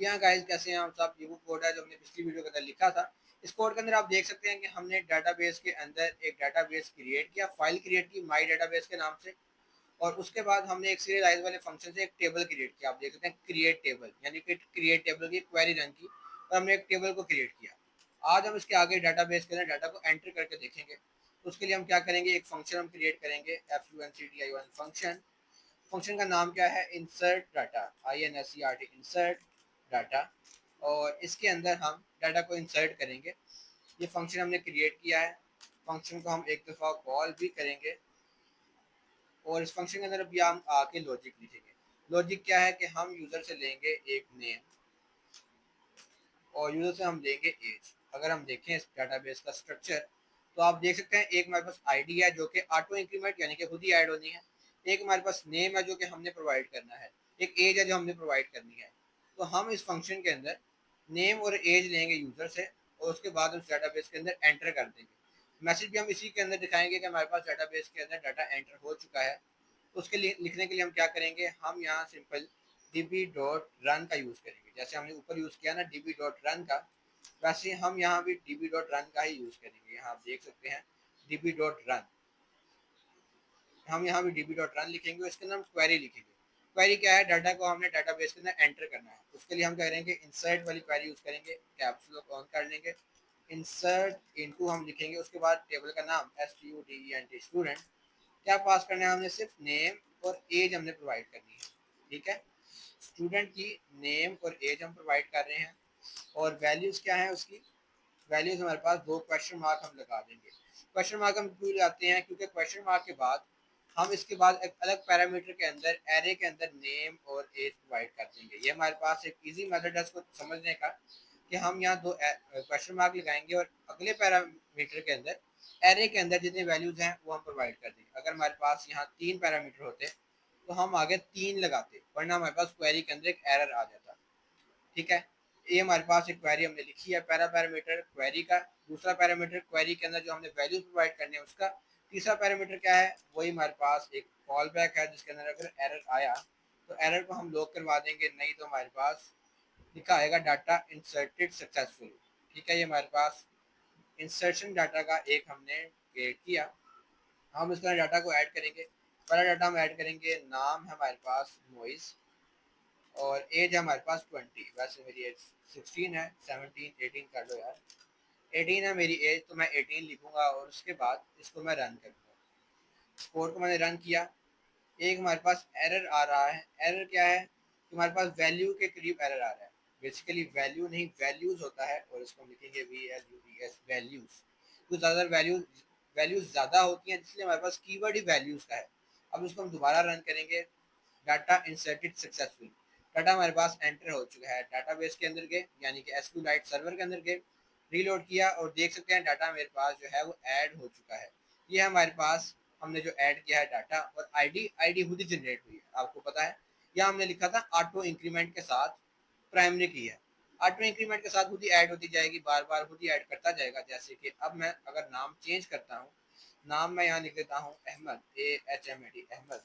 यहाँ गाइस कैसे हैं आप सब। ये वो कोड है जो हमने पिछली वीडियो के अंदर लिखा था। इस कोड के अंदर आप देख सकते हैं कि हमने डाटाबेस के अंदर एक डाटाबेस क्रिएट किया, फाइल क्रिएट की माई डाटाबेस के नाम से। और उसके बाद हमने एक सीरियलाइज वाले फंक्शन से एक टेबल क्रिएट किया। आप देख सकते हैं क्रिएट टेबल, यानी कि क्रिएट टेबल की क्वेरी रन की और हमने एक टेबल को क्रिएट किया। आज हम इसके आगे डाटाबेस के अंदर डाटा को एंटर करके देखेंगे। तो उसके लिए हम क्या करेंगे, एक फंक्शन हम क्रिएट करेंगे, FUNCTION फंक्शन। फंक्शन का नाम क्या है, insert data, INSERT insert data. और इसके अंदर हम डाटा को इंसर्ट करेंगे। ये फंक्शन हमने क्रिएट किया है। फंक्शन को हम एक दफ़ा कॉल भी करेंगे और इस फंक्शन के अंदर अभी हम आके लॉजिक लिखेंगे। लॉजिक क्या है कि हम यूज़र से लेंगे एक नेम और यूज़र से हम लेंगे एज। अगर हम देखें इस डाटाबेस का स्ट्रक्चर तो आप देख सकते हैं एक हमारे पास आईडी है जो कि ऑटो इंक्रीमेंट यानी कि खुद ही ऐड होनी है। एक हमारे पास नेम है जो कि हमने प्रोवाइड करना है। एक एज है जो हमने प्रोवाइड करनी है। तो हम इस फंक्शन के अंदर नेम और एज लेंगे यूज़र से और उसके बाद उस डाटाबेस के अंदर एंटर कर देंगे। मैसेज भी हम इसी के अंदर दिखाएंगे कि हमारे पास डाटाबेस के अंदर डाटा एंटर हो चुका है। तो उसके लिए लिखने के लिए हम क्या करेंगे, हम यहाँ सिंपल db.run का यूज़ करेंगे। जैसे हमने ऊपर यूज़ किया ना db.run का, वैसे हम यहाँ भी db.run का ही यूज़ करेंगे। यहाँ आप देख सकते हैं db.run। हम यहाँ भी db.run लिखेंगे और इसके अंदर हम क्वेरी लिखेंगे। क्वेरी क्या है, डाटा को हमने डाटाबेस के अंदर एंटर करना है। उसके लिए हम क्या करेंगे, इंसर्ट वाली क्वेरी यूज़ करेंगे, कैप्स लॉक ऑन कर लेंगे, इंसर्ट इनटू हम लिखेंगे। उसके बाद टेबल का नाम STUDENT स्टूडेंट। क्या पास करना है, हमने सिर्फ नेम और एज हमने प्रोवाइड करनी है। ठीक है, स्टूडेंट की नेम और एज हम प्रोवाइड कर रहे हैं। और वैल्यूज़ क्या है उसकी, वैल्यूज़ हमारे पास दो क्वेश्चन मार्क हम लगा देंगे। क्वेश्चन मार्क हम क्यों लगाते हैं, क्योंकि क्वेश्चन मार्क के बाद हम इसके बाद एक अलग पैरामीटर के अंदर एरे के अंदर नेम और एज प्रोवाइड कर देंगे। ये हमारे पास एक इजी मेथड है इसको समझने का, कि हम यहाँ दो क्वेश्चन मार्क लगाएंगे और अगले पैरामीटर के अंदर एरे के अंदर जितने वैल्यूज़ हैं वो हम प्रोवाइड कर देंगे। अगर हमारे पास यहाँ 3 पैरामीटर होते तो हम आगे 3 लगाते, वरना हमारे पास क्वेरी के अंदर एक एरर आ जाता। ठीक है, ये हमारे पास एक क्वेरी हमने लिखी है, पहला पैरामीटर क्वेरी का, दूसरा पैरामीटर क्वेरी के अंदर जो हमने वैल्यूज प्रोवाइड करने हैं उसका, तीसरा पैरामीटर क्या है, वही हमारे पास एक कॉल बैक है जिसके अंदर अगर एरर आया तो एरर को हम लॉक करवा देंगे, नहीं तो हमारे पास लिखा आएगा डाटा इंसर्टेड सक्सेसफुल। ठीक है, ये हमारे पास इंसर्शन डाटा का एक हमने क्रिएट किया। हम इसका डाटा को ऐड करेंगे। पहला डाटा हम ऐड करेंगे, नाम है हमारे पास मोइस और एज है हमारे पास 20। वैसे मेरी एज 16 है, 17 18 कर लो यार। 18 है मेरी एज, तो मैं 18 लिखूंगा और उसके बाद इसको मैं रन करूँगा। कोड को मैंने रन किया। एक हमारे पास एरर आ रहा है। एरर क्या है कि हमारे पास वैल्यू के करीब एरर आ रहा है। बेसिकली वैल्यू नहीं वैल्यूज़ होता है और इसको हम लिखेंगे VLUES वैल्यूज़। तो ज़्यादा वैल्यूज़ ज़्यादा होती हैं, इसलिए हमारे पास कीवर्ड ही वैल्यूज़ का है। अब इसको हम दोबारा रन करेंगे। डाटा इंसर्टेड सक्सेसफुल, डाटा हमारे पास एंटर हो चुका है। डाटाबेस के अंदर गए, यानी कि SQLite सर्वर के अंदर गए, रीलोड किया और देख सकते हैं डाटा मेरे पास जो है वो ऐड हो चुका है। ये हमारे पास हमने जो ऐड किया है डाटा, और आईडी खुद ही जनरेट हुई है, आपको पता है। यहाँ हमने लिखा था ऑटो इंक्रीमेंट के साथ प्राइमरी की है। ऑटो इंक्रीमेंट के साथ खुद ही ऐड होती जाएगी, बार बार खुद ही ऐड करता जाएगा। जैसे कि अब मैं अगर नाम चेंज करता हूँ, नाम मैं यहाँ लिख देता हूँ अहमद, AHMAD अहमद,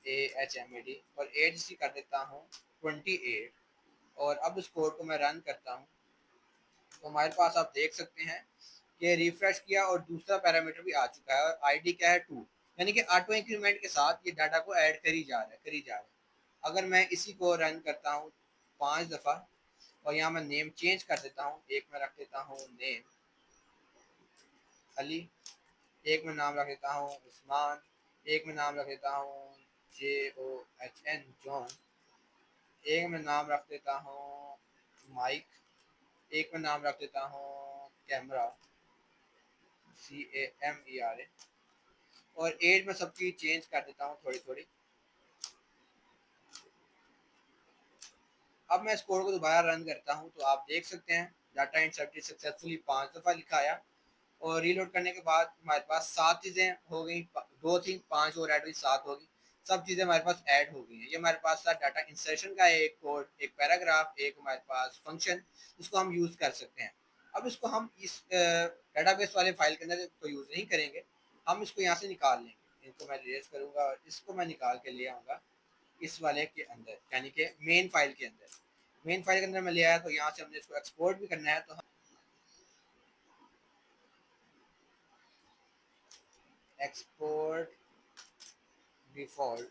AHMAD, और एज सी कर देता हूँ 28। और अब इस कोड को मैं रन करता हूँ तो हमारे पास आप देख सकते हैं कि रिफ्रेश किया और दूसरा पैरामीटर भी आ चुका है और आईडी क्या है 2। यानी कि ऑटो इंक्रीमेंट के साथ ये डाटा को ऐड करी जा रहा है, करी जा रहा है। अगर मैं इसी को रन करता हूँ 5 दफ़ा और यहाँ मैं नेम चेंज कर देता हूँ, एक मैं रख देता हूँ नेम अली, एक मैं नाम रख देता हूँ उस्मान, एक मैं नाम रख देता हूँ JOHN जॉन, एक मैं नाम रख देता हूँ माइक, एक मैं नाम रख देता हूँ कैमरा, CAMERA, और एज में सबकी चेंज कर देता हूँ थोड़ी थोड़ी। अब मैं इस कोड को दोबारा रन करता हूँ तो आप देख सकते हैं डाटा इंसर्टेड सक्सेसफुली 5 दफ़ा लिखा आया। और रीलोड करने के बाद हमारे पास 7 चीज़ें हो गई, 2 थी 5 और ऐड हुई 7 हो गई। सब चीज़ें हमारे पास ऐड हो गई हैं। ये हमारे पास था डाटा इंसर्शन का एक कोड, एक पैराग्राफ, एक हमारे पास फंक्शन, इसको हम यूज़ कर सकते हैं। अब इसको हम इस डाटाबेस वाले फाइल के अंदर तो यूज़ नहीं करेंगे, हम इसको यहाँ से निकाल लेंगे। इनको मैं रिलेज करूँगा और इसको मैं निकाल के ले आऊँगा इस वाले के अंदर, यानी कि मेन फाइल के अंदर। मेन फाइल के अंदर मैं ले आया, तो यहाँ से हमने इसको एक्सपोर्ट भी करना है, तो एक्सपोर्ट डिफॉल्ट,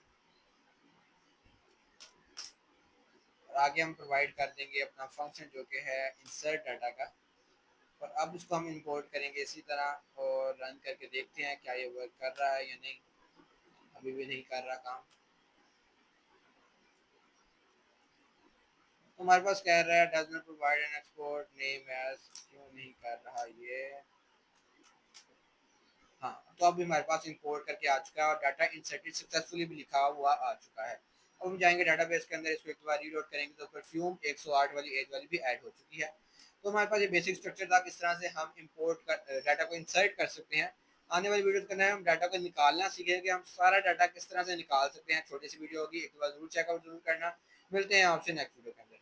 और आगे हम प्रोवाइड कर देंगे अपना फंक्शन जो कि है इंसर्ट डाटा का। और अब उसको हम इंपोर्ट करेंगे इसी तरह, और रन करके देखते हैं क्या ये वर्क कर रहा है या नहीं। अभी भी नहीं कर रहा काम। तो हमारे पास कह रहा है does not provide an export name as, क्यों नहीं कर रहा ये। हाँ, तो अभी हमारे पास इंपोर्ट करके आ चुका है, और डाटा इंसर्टेड सक्सेसफुली भी लिखा हुआ आ चुका है। अब हम जाएंगे डाटाबेस के अंदर, इसको एक बार रीलोड करेंगे तो परफ्यूम 108 वाली एज वाली भी ऐड हो चुकी है। तो हमारे पास ये बेसिक स्ट्रक्चर था, किस तरह से हम इंपोर्ट कर डाटा को इंसर्ट कर सकते हैं। आने वाली वीडियो के अंदर हम डाटा को निकालना सीखेंगे कि हम सारा डाटा किस तरह से निकाल सकते हैं। छोटी सी वीडियो होगी, एक बार जरूर चेकआउट जरूर करना। मिलते हैं आपसे नेक्स्ट वीडियो के अंदर।